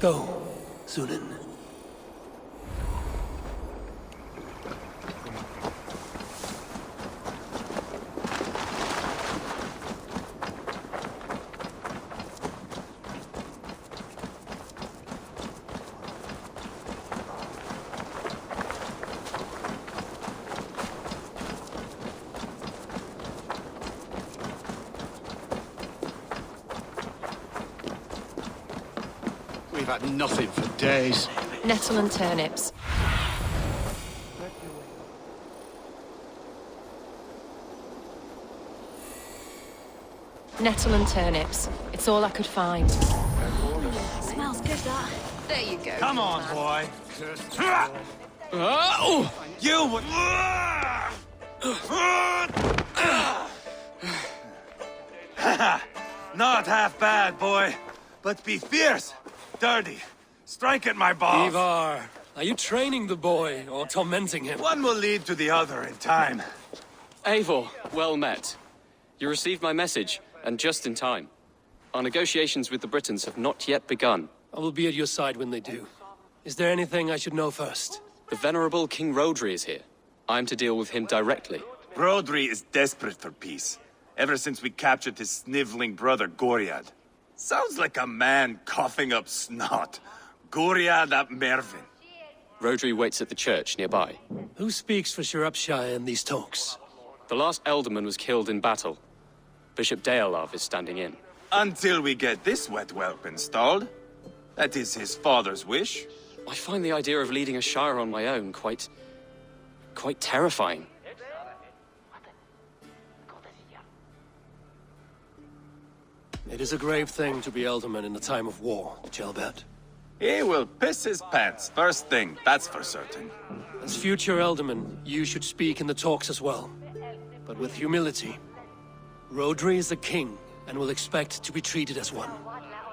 go, Sunan. We've had nothing for days. Nettle and turnips. Nettle and turnips. It's all I could find. Smells good, that. There you go. Come on, boy. Oh! You would... Not half bad, boy. But be fierce, dirty. Strike at my balls. Eivor, are you training the boy or tormenting him? One will lead to the other in time. Eivor, well met. You received my message, and just in time. Our negotiations with the Britons have not yet begun. I will be at your side when they do. Is there anything I should know first? The venerable King Rodri is here. I am to deal with him directly. Rodri is desperate for peace. Ever since we captured his sniveling brother, Goriad. Sounds like a man coughing up snot. Goriad ap Mervin. Rodri waits at the church nearby. Who speaks for Shropshire in these talks? The last alderman was killed in battle. Bishop Deolav is standing in. Until we get this wet whelp installed. That is his father's wish. I find the idea of leading a shire on my own quite terrifying. It is a grave thing to be alderman in a time of war, Gelbert. He will piss his pants first thing, that's for certain. As future alderman, you should speak in the talks as well. But with humility. Rodri is a king, and will expect to be treated as one.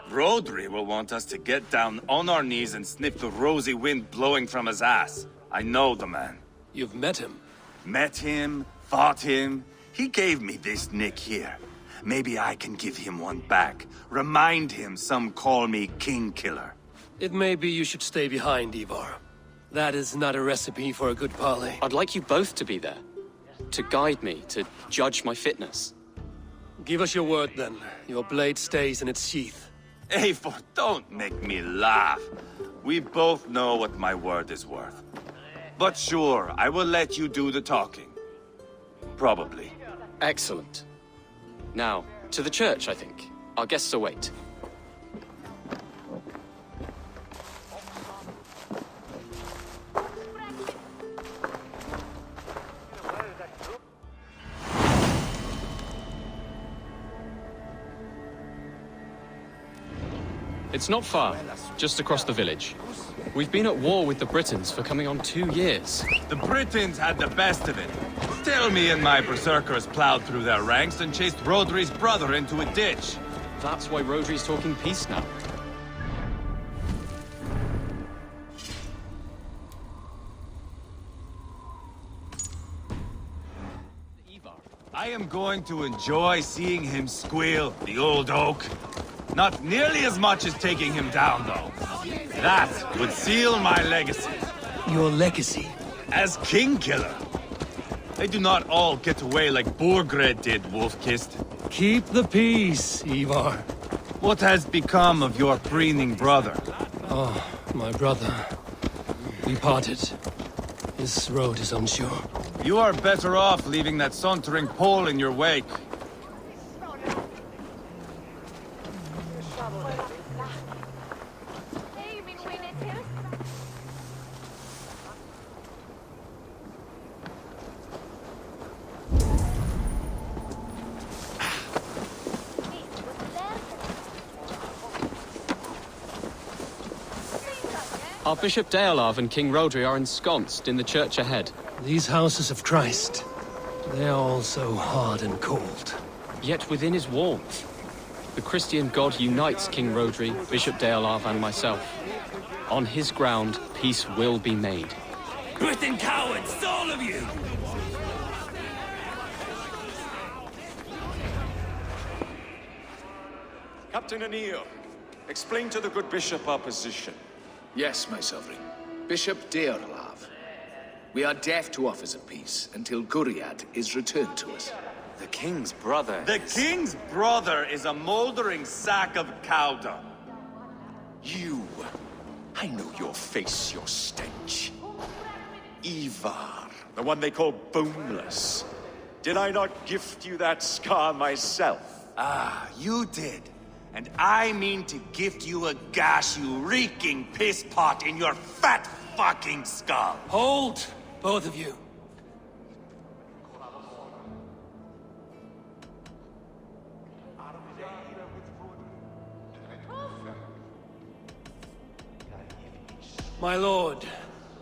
Rodri will want us to get down on our knees and sniff the rosy wind blowing from his ass. I know the man. You've met him. Met him, fought him. He gave me this nick here. Maybe I can give him one back. Remind him some call me King Killer. It may be you should stay behind, Eivor. That is not a recipe for a good parley. I'd like you both to be there. To guide me, to judge my fitness. Give us your word, then. Your blade stays in its sheath. Eivor, don't make me laugh. We both know what my word is worth. But sure, I will let you do the talking. Probably. Excellent. Now, to the church, I think. Our guests await. It's not far, just across the village. We've been at war with the Britons for coming on 2 years. The Britons had the best of it. Still me and my berserkers plowed through their ranks and chased Rodri's brother into a ditch. That's why Rodri's talking peace now. I am going to enjoy seeing him squeal, the old oak. Not nearly as much as taking him down, though. That would seal my legacy. Your legacy? As King Killer. They do not all get away like Borgred did, Wolf-Kissed. Keep the peace, Eivor. What has become of your preening brother? Oh, my brother. We parted. His road is unsure. You are better off leaving that sauntering Pole in your wake. Our Bishop Deolav and King Rodri are ensconced in the church ahead. These houses of Christ, they are all so hard and cold. Yet within is warmth. The Christian God unites King Rodri, Bishop Deolav and myself. On his ground, peace will be made. Britain cowards, all of you! Captain Anil, Explain to the good bishop our position. Yes, my sovereign. Bishop Deorlav. We are deaf to offers of peace until Guriad is returned to us. The king's brother. The king's brother is a moldering sack of cow dung. You. I know your face, your stench. Eivor, the one they call boneless. Did I not gift you that scar myself? Ah, you did. And I mean to gift you a gash, you reeking piss pot in your fat fucking skull. Hold, both of you. My lord,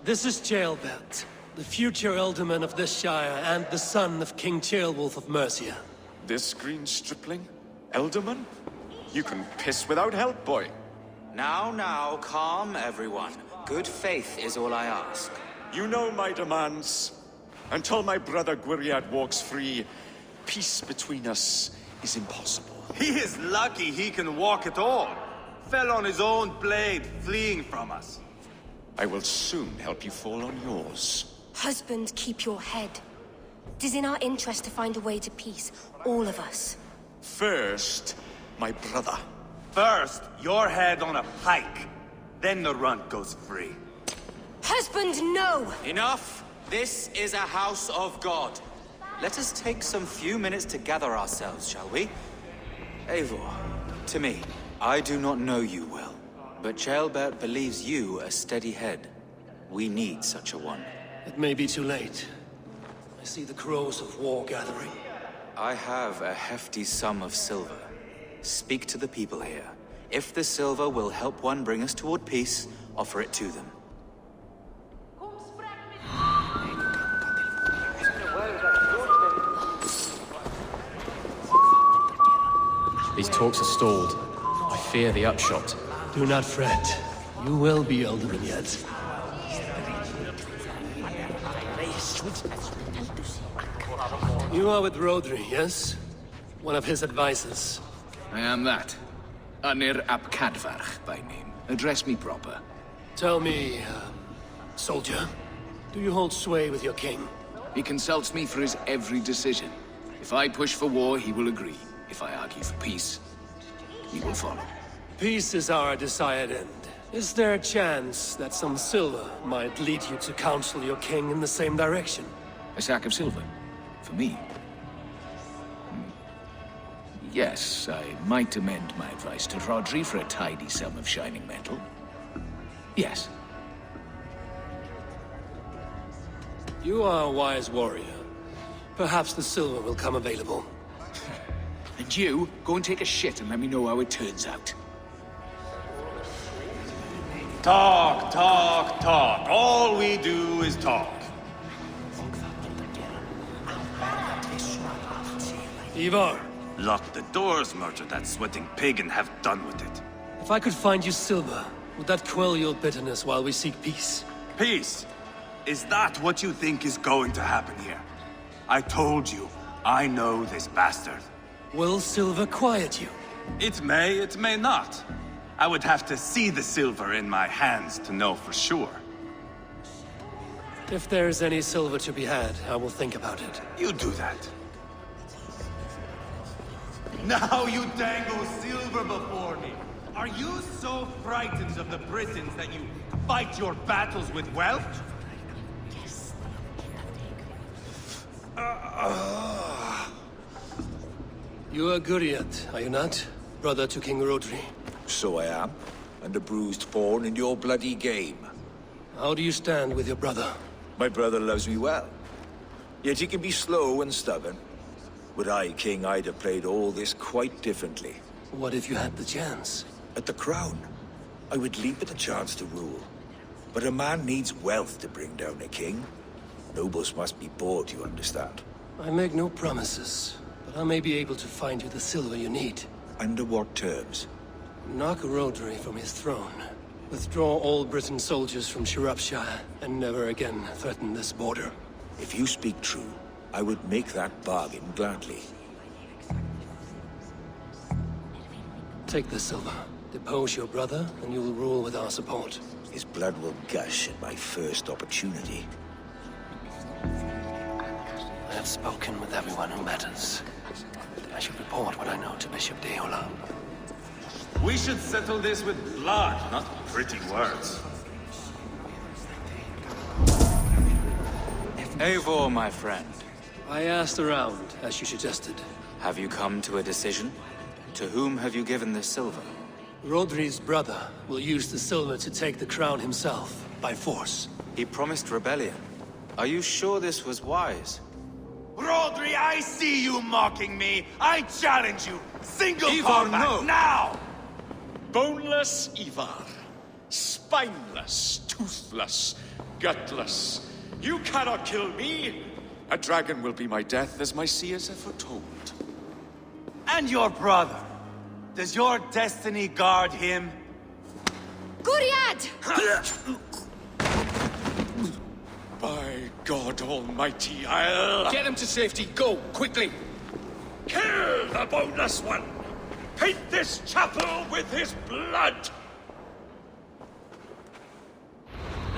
this is Jailbelt, the future alderman of this shire and the son of King Ceolwulf of Mercia. This green stripling? Elderman? You can piss without help, boy. Now, calm everyone. Good faith is all I ask. You know my demands. Until my brother Gwiriad walks free, peace between us is impossible. He is lucky he can walk at all. Fell on his own blade, fleeing from us. I will soon help you fall on yours. Husband, keep your head. It is in our interest to find a way to peace, all of us. First, my brother. First, your head on a pike. Then the runt goes free. Husband, no! Enough! This is a house of God. Let us take some few minutes to gather ourselves, shall we? Eivor, to me, I do not know you well, but Ceolbert believes you a steady head. We need such a one. It may be too late. I see the crows of war gathering. I have a hefty sum of silver. Speak to the people here. If the silver will help one bring us toward peace, offer it to them. These talks are stalled. I fear the upshot. Do not fret. You will be alderman yet. You are with Rodri, yes? One of his advisors. I am that. Anir ap Cadfarch by name. Address me proper. Tell me, soldier, do you hold sway with your king? He consults me for his every decision. If I push for war, he will agree. If I argue for peace, he will follow. Peace is our desired end. Is there a chance that some silver might lead you to counsel your king in the same direction? A sack of silver? For me? Yes, I might amend my advice to Rodri for a tidy sum of shining metal. Yes. You are a wise warrior. Perhaps the silver will come available. And you, go and take a shit and let me know how it turns out. Talk, talk, talk. All we do is talk. Eivor, Lock the doors, murder that sweating pig, and have done with it. if I could find you silver, would that quell your bitterness while we seek peace? Peace? Is that what you think is going to happen here? I told you, I know this bastard. Will silver quiet you? It may not. I would have to see the silver in my hands to know for sure. If there is any silver to be had, I will think about it. You do that. Now you dangle silver before me. Are you so frightened of the Britons that you fight your battles with wealth? You are Guriad, are you not? Brother to King Rodri. So I am, and a bruised pawn in your bloody game. How do you stand with your brother? My brother loves me well. Yet he can be slow and stubborn. Were I king, I'd have played all this quite differently. What if you had the chance? At the crown, I would leap at the chance to rule. But a man needs wealth to bring down a king. Nobles must be bought, you understand. I make no promises, but I may be able to find you the silver you need. Under what terms? Knock Rodri from his throne. Withdraw all Britain soldiers from Shropshire, and never again threaten this border. If you speak true, I would make that bargain gladly. Take the silver. Depose your brother, and you will rule with our support. His blood will gush at my first opportunity. I have spoken with everyone who matters. I should report what I know to Bishop Deola. We should settle this with blood, not pretty words. Eivor, my friend. I asked around, as you suggested. Have you come to a decision? To whom have you given this silver? Rodri's brother will use the silver to take the crown himself, by force. He promised rebellion. Are you sure this was wise? Rodri, I see you mocking me! I challenge you! Single Eivor, combat, no. now! Boneless Eivor. Spineless, toothless, gutless. You cannot kill me! A dragon will be my death, as my seers have foretold. And your brother? Does your destiny guard him? Guriad! By God Almighty, I'll... Get him to safety. Go, quickly. Kill the boneless one! Paint this chapel with his blood!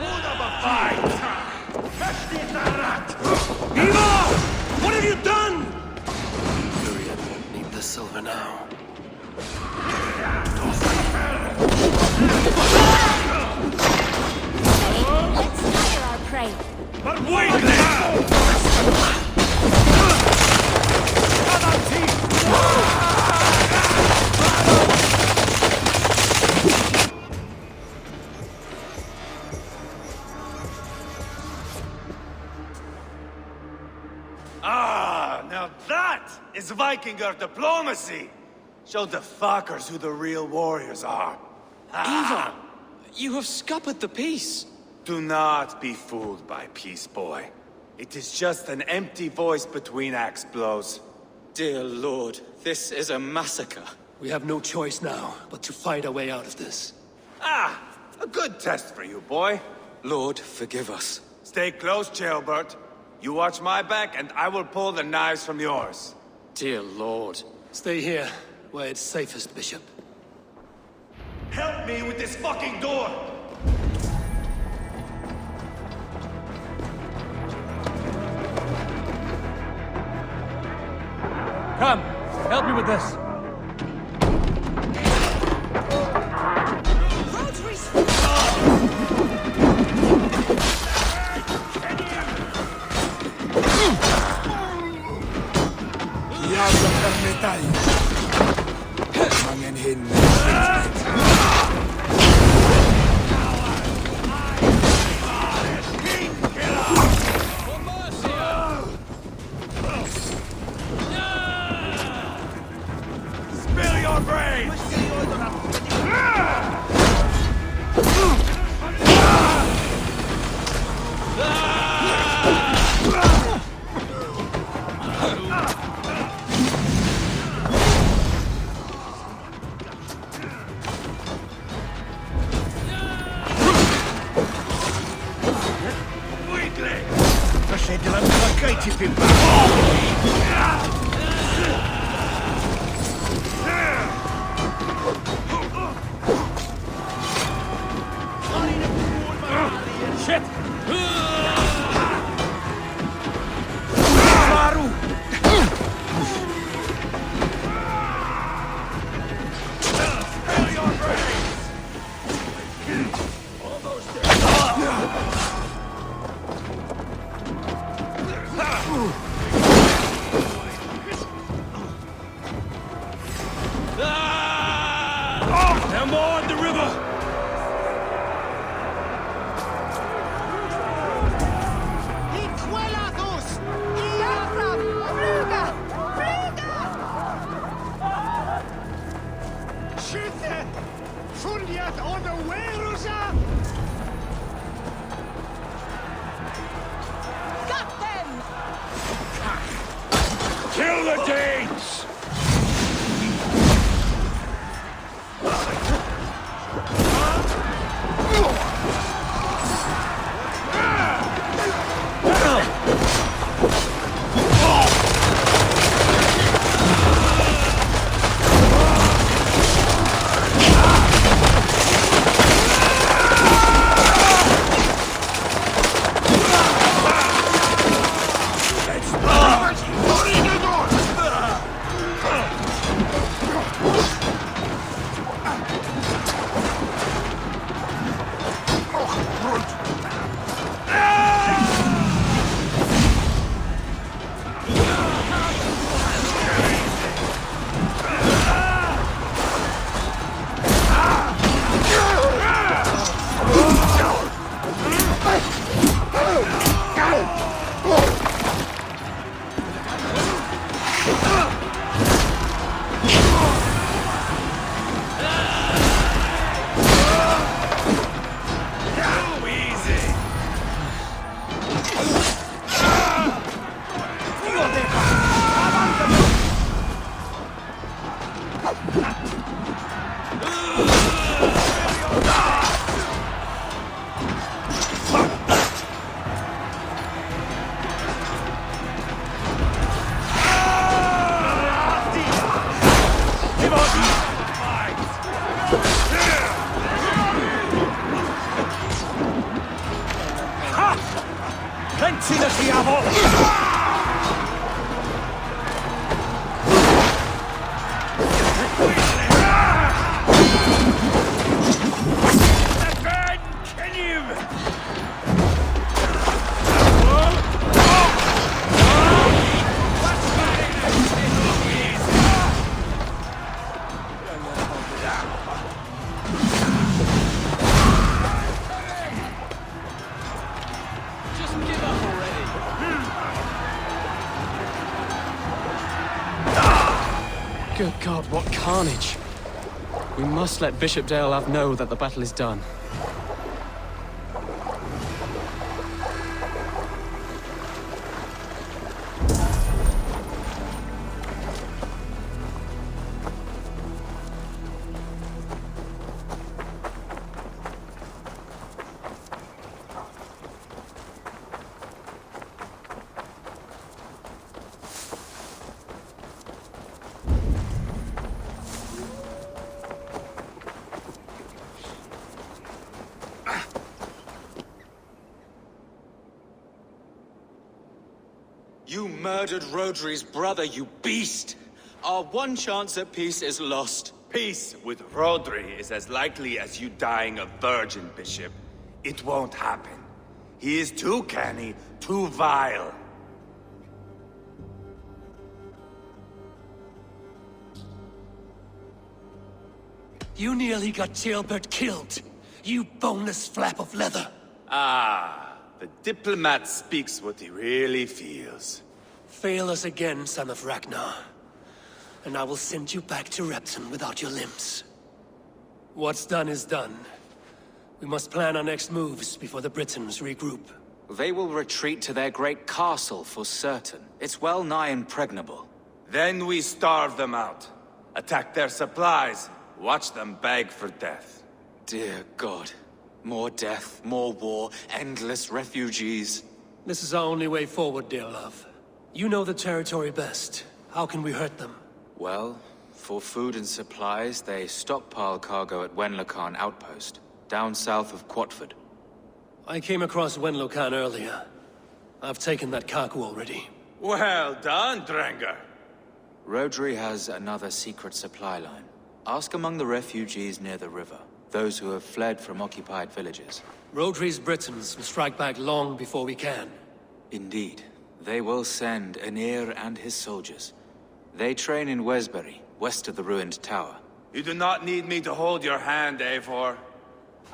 Eivor! What have you done? Guriad won't need the silver now. Let's slaughter our prey. But wait! Ah, now that is Vikinger diplomacy! Show the fuckers who the real warriors are. Eivor, you have scuppered the peace. Do not be fooled by peace, boy. It is just an empty voice between axe blows. Dear Lord, this is a massacre. We have no choice now, but to fight our way out of this. Ah, a good test for you, boy. Lord, forgive us. Stay close, Jailbert. You watch my back, and I will pull the knives from yours. Dear Lord. Stay here, where it's safest, Bishop. Help me with this fucking door! Come, help me with this. Spill your brains! They're more at the river! Got them! Kill the Danes! Good God, what carnage! We must let Bishop Deolav know that the battle is done. You murdered Rodri's brother, you beast! Our one chance at peace is lost. Peace with Rodri is as likely as you dying a virgin, Bishop. It won't happen. He is too canny, too vile. You nearly got Jailbird killed. You boneless flap of leather. Ah, the diplomat speaks what he really feels. Fail us again, son of Ragnar. And I will send you back to Repton without your limbs. What's done is done. We must plan our next moves before the Britons regroup. They will retreat to their great castle for certain. It's well nigh impregnable. Then we starve them out. Attack their supplies. Watch them beg for death. Dear God. More death, more war, endless refugees. This is our only way forward, dear love. You know the territory best. How can we hurt them? Well, for food and supplies, they stockpile cargo at Wenlocan Outpost, down south of Quatford. I came across Wenlocan earlier. I've taken that cargo already. Well done, Drengar. Rodri has another secret supply line. Ask among the refugees near the river. Those who have fled from occupied villages. Rodri's Britons will strike back long before we can. Indeed. They will send Aenir and his soldiers. They train in Wesbury, west of the ruined tower. You do not need me to hold your hand, Eivor.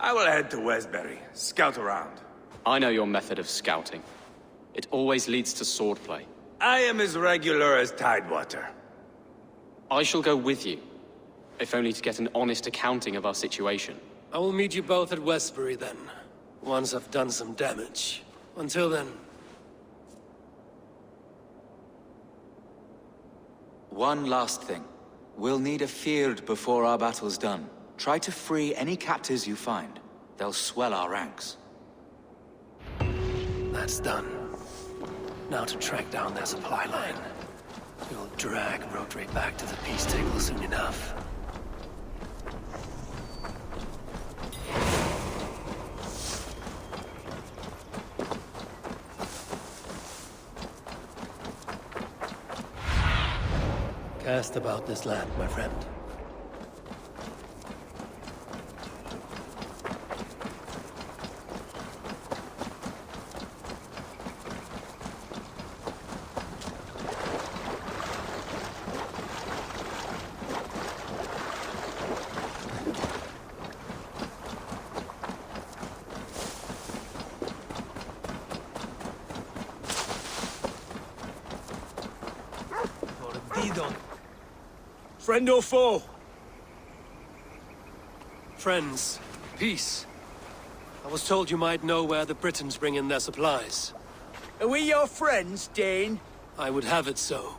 I will head to Wesbury, scout around. I know your method of scouting. It always leads to swordplay. I am as regular as Tidewater. I shall go with you, if only to get an honest accounting of our situation. I will meet you both at Westbury then, once I've done some damage. Until then... One last thing. We'll need a Fyrd before our battle's done. Try to free any captives you find. They'll swell our ranks. That's done. Now to track down their supply line. We'll drag Rodri back to the peace table soon enough. Cast about this land, my friend. Friend or foe? Friends. Peace. I was told you might know where the Britons bring in their supplies. Are we your friends, Dane? I would have it so.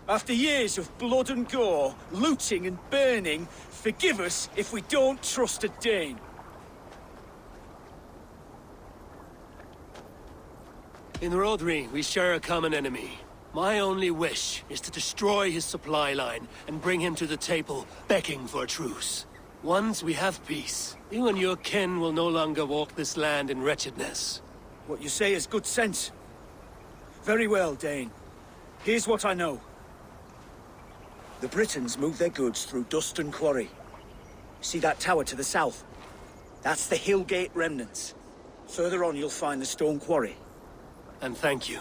After years of blood and gore, looting and burning, forgive us if we don't trust a Dane. In Rodri, we share a common enemy. My only wish is to destroy his supply line and bring him to the table, begging for a truce. Once we have peace, you and your kin will no longer walk this land in wretchedness. What you say is good sense. Very well, Dane. Here's what I know. The Britons move their goods through Dustin Quarry. See that tower to the south? That's the Hillgate remnants. Further on, you'll find the stone quarry. And thank you.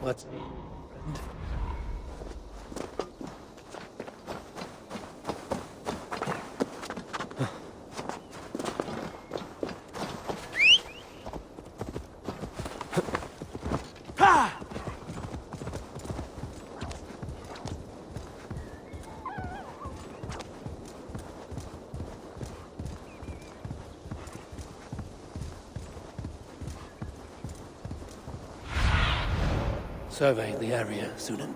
but... Survey the area, Sunan.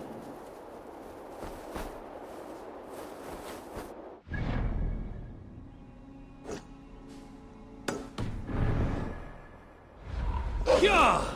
Yeah!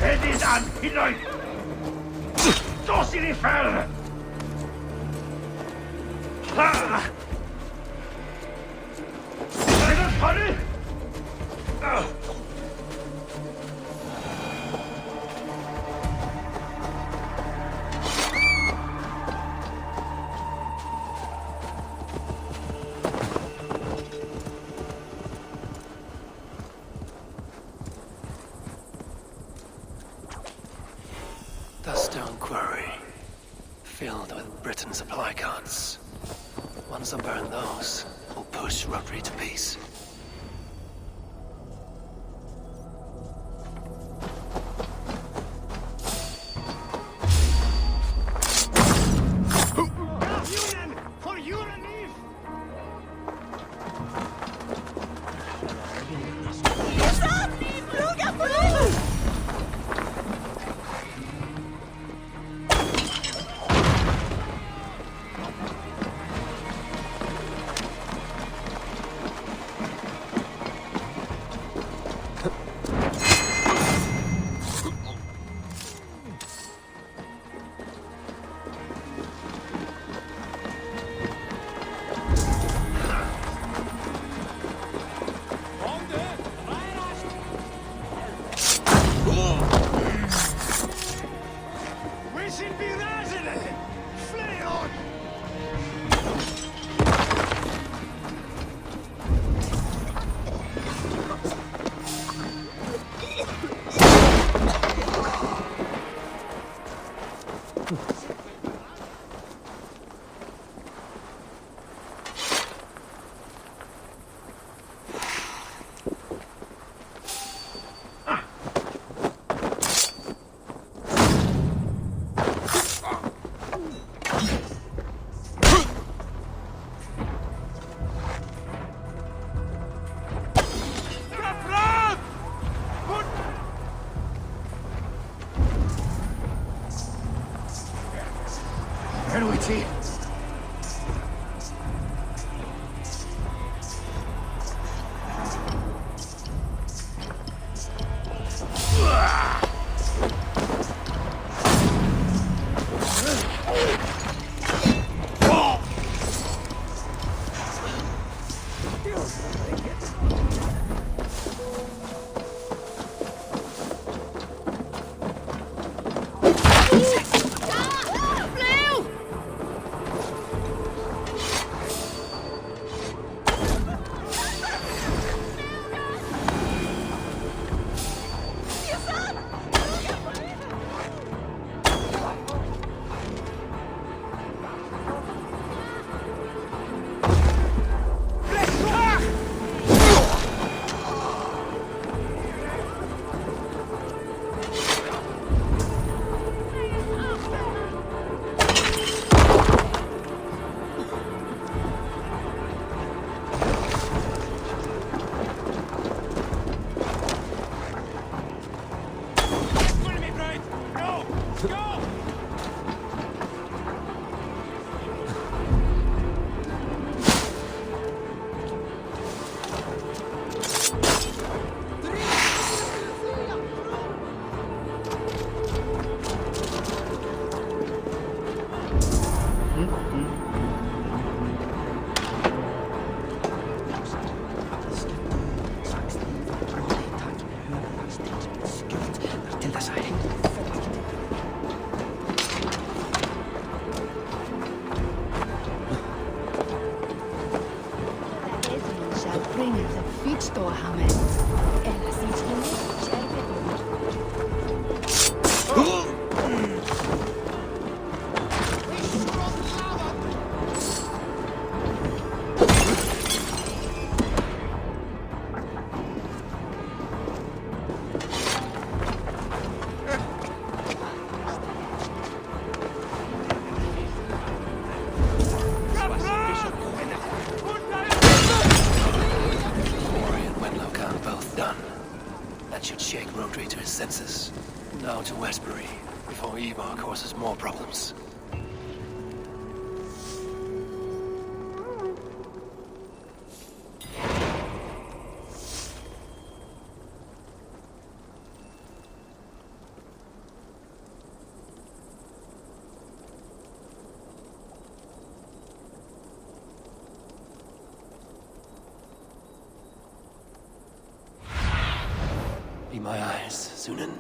Hedyn an hunoedd! Dos i ni ffel! Rhaid yn ffynnu! stone quarry, filled with Britain supply carts. Once I burn those, we'll push Rotary to peace. For you relief! Senses. Now to Westbury, before Eivor causes more problems. Be my eyes, Sunan.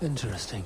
Interesting.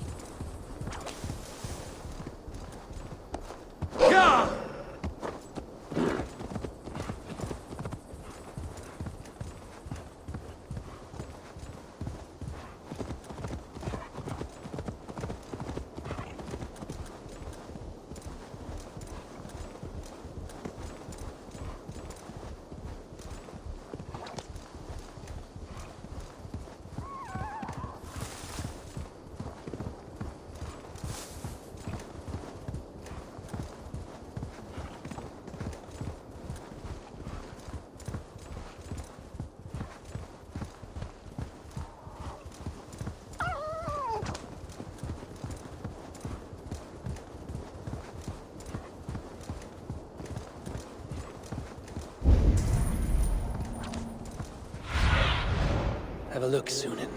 Have a look, Sunan.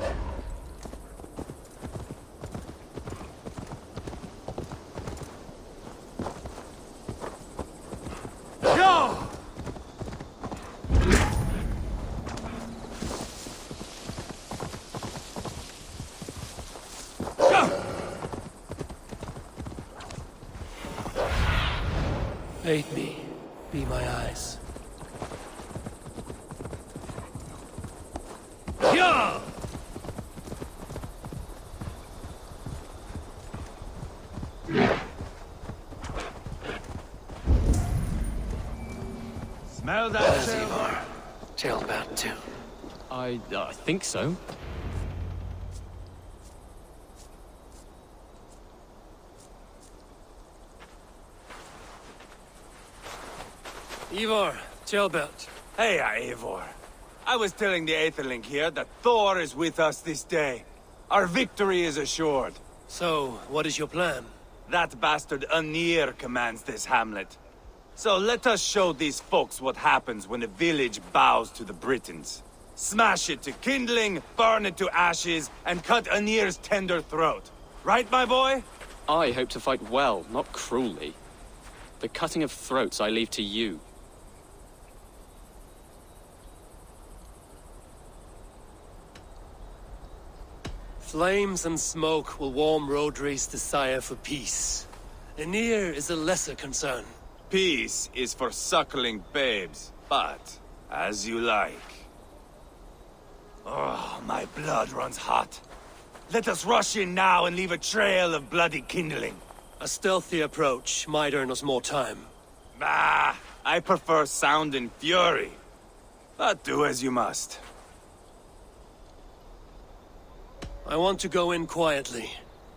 Aid me. Be my eyes. Yeah! Smell that, Eivor. Tailed bat too. I think so. Eivor, tailbelt. Hey, Eivor. I was telling the Aetherling here that Thor is with us this day. Our victory is assured. So, what is your plan? That bastard Anir commands this hamlet. So let us show these folks what happens when a village bows to the Britons. Smash it to kindling, burn it to ashes, and cut Anir's tender throat. Right, my boy? I hope to fight well, not cruelly. The cutting of throats I leave to you. Flames and smoke will warm Rodri's desire for peace. Anir is a lesser concern. Peace is for suckling babes, but as you like. Oh, my blood runs hot. Let us rush in now and leave a trail of bloody kindling. A stealthy approach might earn us more time. Bah, I prefer sound and fury. But do as you must. I want to go in quietly.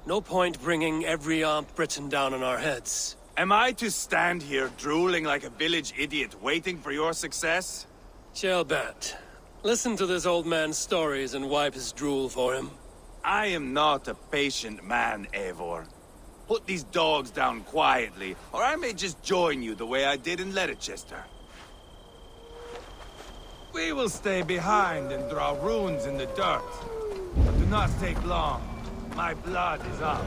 No point bringing every armed Briton down on our heads. Am I to stand here drooling like a village idiot waiting for your success? Shelbat, listen to this old man's stories and wipe his drool for him. I am not a patient man, Eivor. Put these dogs down quietly, or I may just join you the way I did in Leicester. We will stay behind and draw runes in the dirt. But do not take long. My blood is up.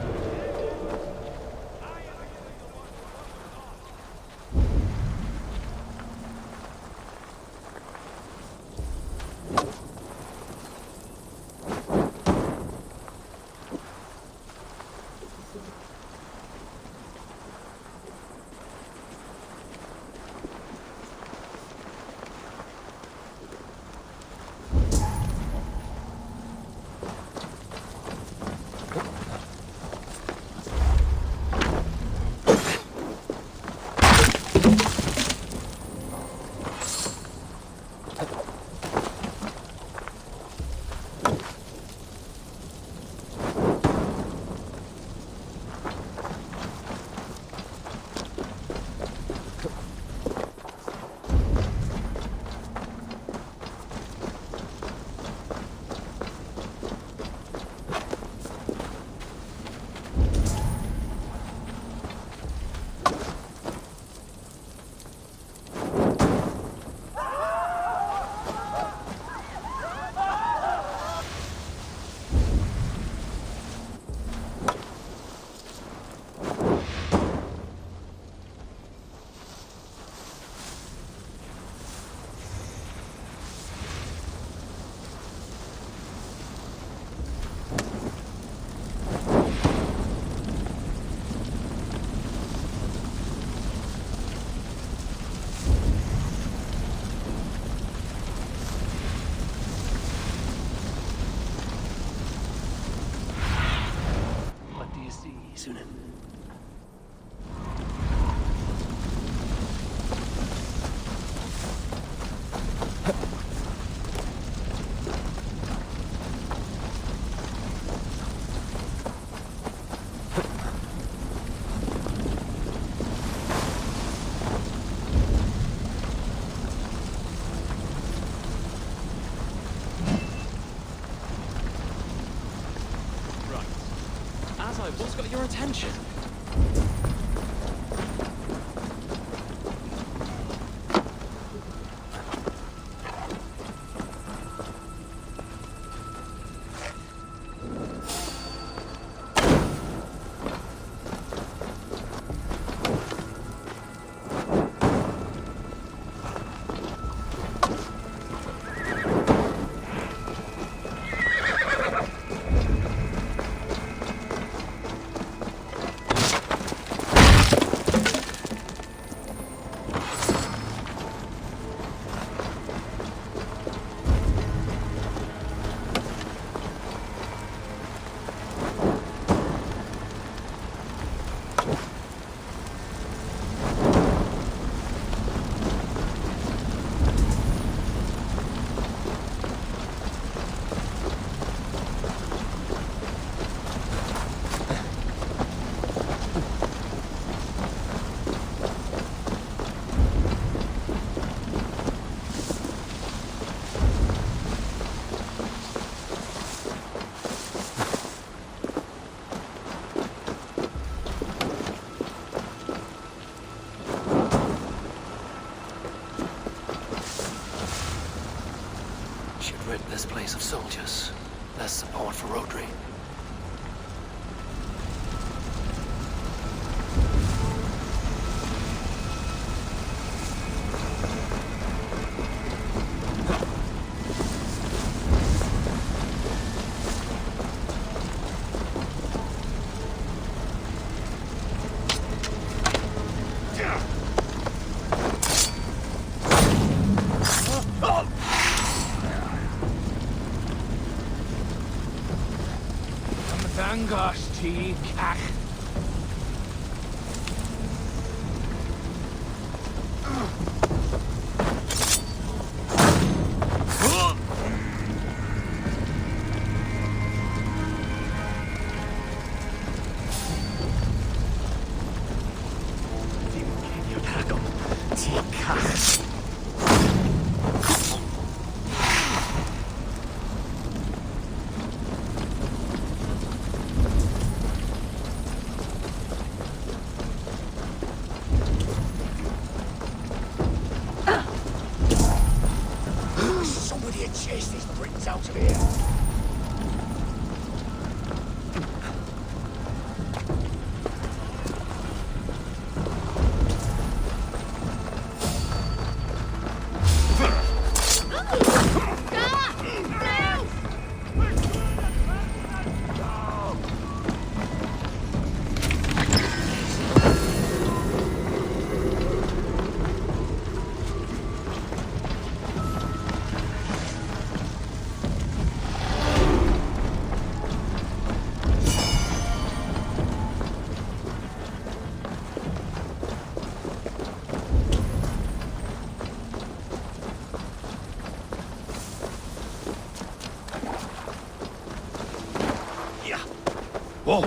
your attention. This place of soldiers. Less support for Rodri. Dangos ti cach. Chase these Britons out of here! Whoa!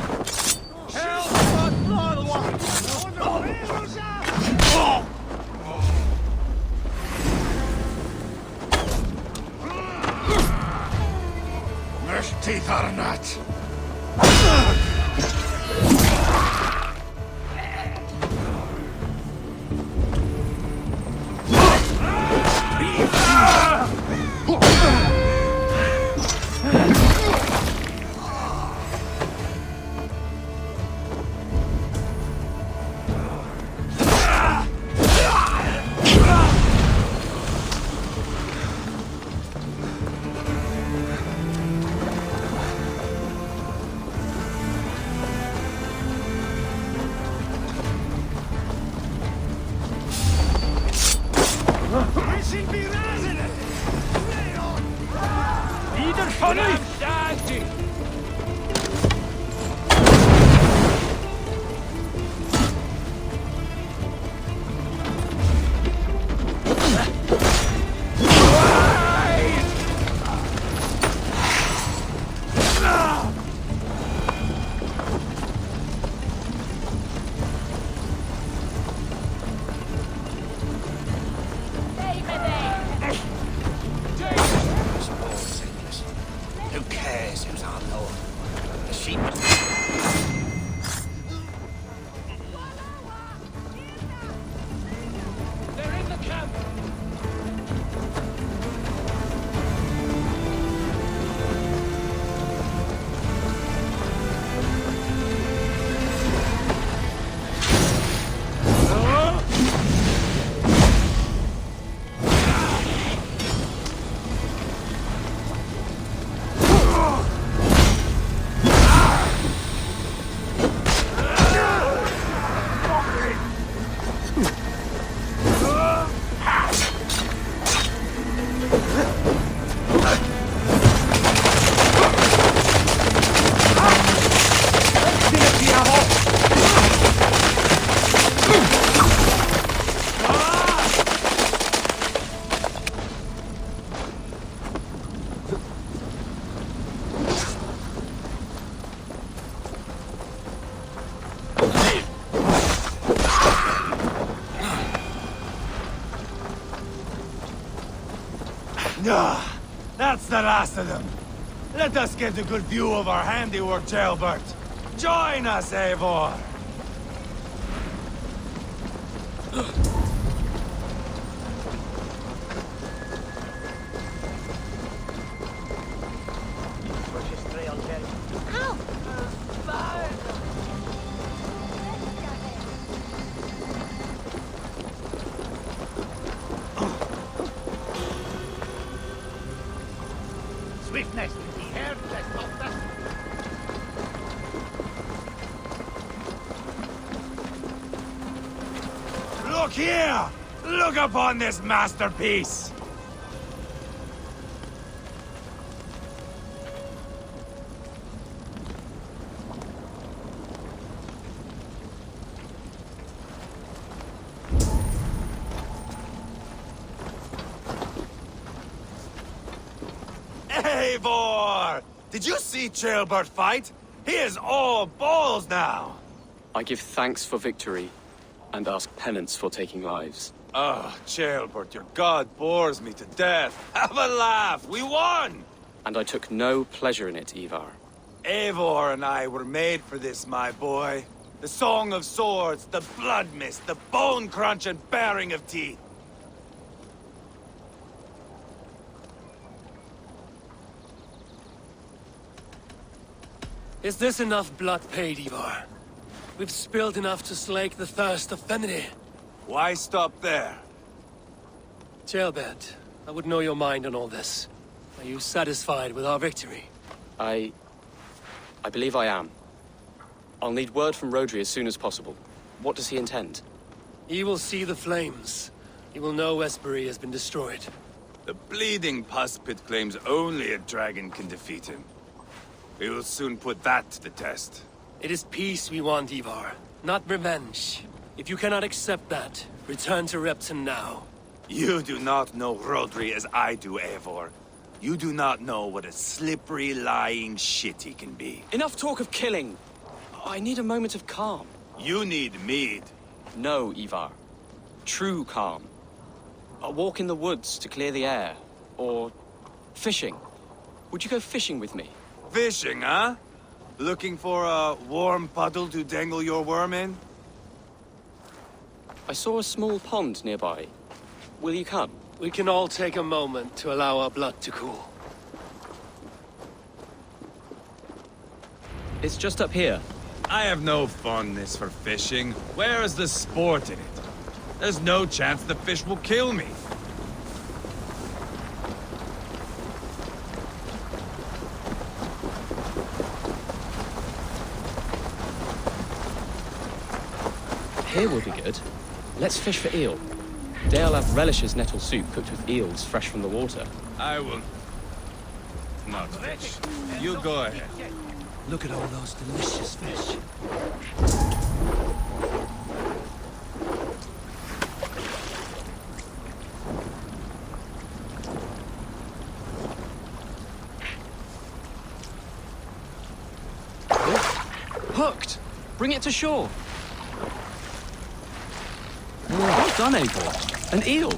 There's teeth out of that. Ieder van u! Who cares who's armed? Ah, that's the last of them. Let us get a good view of our handiwork, Jailbert. Join us, Eivor! Swiftness, careless of the... Look here! Look upon this masterpiece! Eivor! Did you see Jailbert fight? He is all balls now! I give thanks for victory, and ask penance for taking lives. Oh, Jailbert, your god bores me to death. Have a laugh! We won! And I took no pleasure in it, Eivor. Eivor and I were made for this, my boy. The song of swords, the blood mist, the bone crunch and baring of teeth. Is this enough blood paid, Eivor? We've spilled enough to slake the thirst of Feminine. Why stop there? Jailbert, I would know your mind on all this. Are you satisfied with our victory? I believe I am. I'll need word from Rodri as soon as possible. What does he intend? He will see the flames. He will know Espery has been destroyed. The bleeding pus pit claims only a dragon can defeat him. We will soon put that to the test. It is peace we want, Eivor, not revenge. If you cannot accept that, return to Repton now. You do not know Rodri as I do, Eivor. You do not know what a slippery, lying shit he can be. Enough talk of killing! I need a moment of calm. You need mead. No, Eivor. True calm. A walk in the woods to clear the air. Or fishing. Would you go fishing with me? Fishing, huh? Looking for a warm puddle to dangle your worm in? I saw a small pond nearby. Will you come? We can all take a moment to allow our blood to cool. It's just up here. I have no fondness for fishing. Where is the sport in it? There's no chance the fish will kill me. Here will be good. Let's fish for eel. Dealav relishes nettle soup cooked with eels fresh from the water. I will not fish. You go ahead. Look at all those delicious fish. Hooked! Bring it to shore! Well done, Eivor. An eel!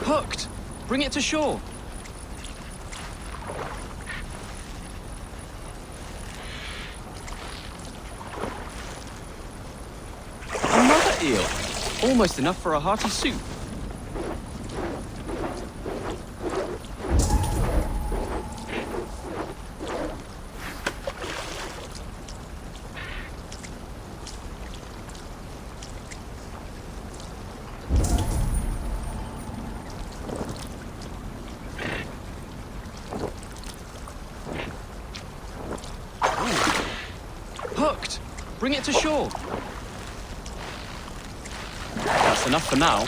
Hooked! Bring it to shore! Eel. Almost enough for a hearty soup. Hooked! Bring it to shore! That's enough for now.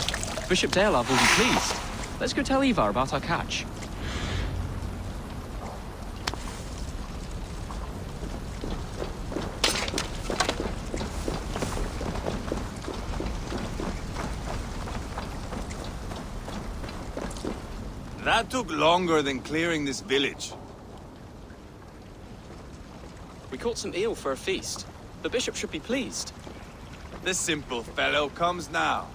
Bishop Dealav will be pleased. Let's go tell Eivor about our catch. That took longer than clearing this village. We caught some eel for a feast. The bishop should be pleased. The simple fellow comes now.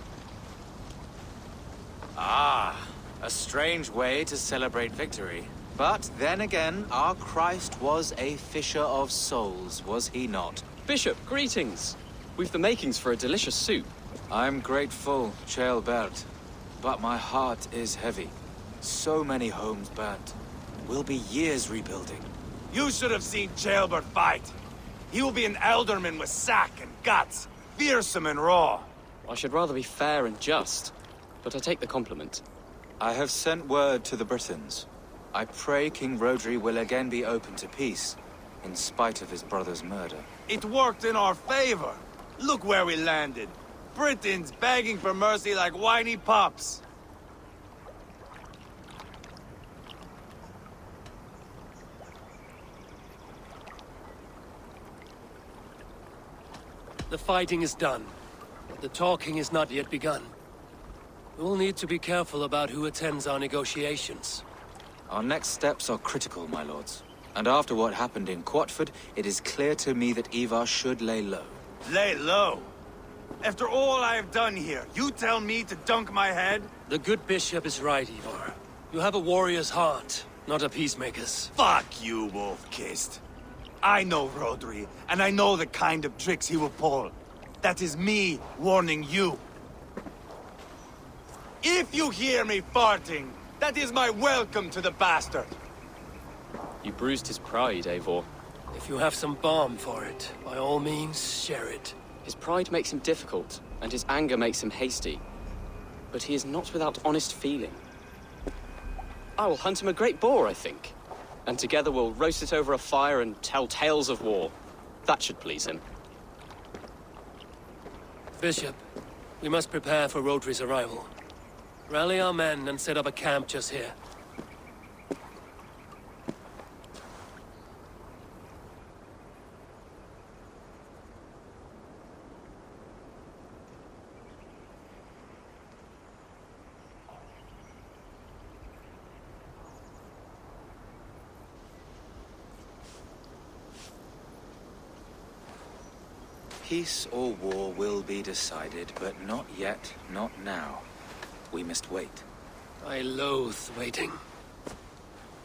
Ah, a strange way to celebrate victory. But then again, our Christ was a fisher of souls, was he not? Bishop, greetings. We've the makings for a delicious soup. I'm grateful, Ceolbert, but my heart is heavy. So many homes burnt. We'll be years rebuilding. You should have seen Ceolbert fight. He will be an alderman with sack and guts, fearsome and raw. I should rather be fair and just, but I take the compliment. I have sent word to the Britons. I pray King Rodri will again be open to peace, in spite of his brother's murder. It worked in our favor. Look where we landed. Britons begging for mercy like whiny pups. The fighting is done. The talking is not yet begun. We'll need to be careful about who attends our negotiations. Our next steps are critical, my lords. And after what happened in Quatford, it is clear to me that Eivor should lay low. Lay low? After all I have done here, you tell me to dunk my head? The good bishop is right, Eivor. You have a warrior's heart, not a peacemaker's. Fuck you, wolf-kissed. I know Rodri, and I know the kind of tricks he will pull. That is me warning you. If you hear me farting, that is my welcome to the bastard. You bruised his pride, Eivor. If you have some balm for it, by all means, share it. His pride makes him difficult, and his anger makes him hasty. But he is not without honest feeling. I will hunt him a great boar, I think. And together we'll roast it over a fire and tell tales of war. That should please him. Bishop, we must prepare for Rodri's arrival. Rally our men and set up a camp just here. Peace or war will be decided, but not yet, not now. We must wait. I loathe waiting.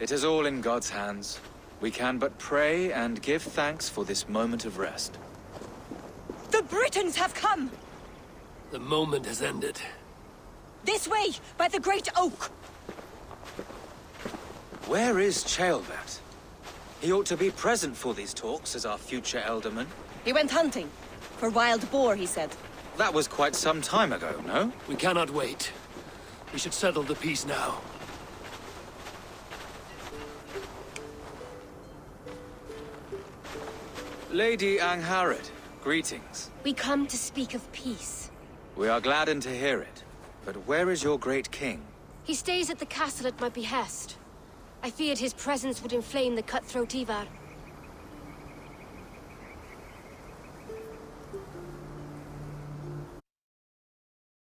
It is all in God's hands. We can but pray and give thanks for this moment of rest. The Britons have come! The moment has ended. This way, by the Great Oak! Where is Ceolbert? He ought to be present for these talks as our future elderman. He went hunting. For wild boar, he said. That was quite some time ago, no? We cannot wait. We should settle the peace now. Lady Angharad, greetings. We come to speak of peace. We are gladdened to hear it. But where is your great king? He stays at the castle at my behest. I feared his presence would inflame the cutthroat Eivor.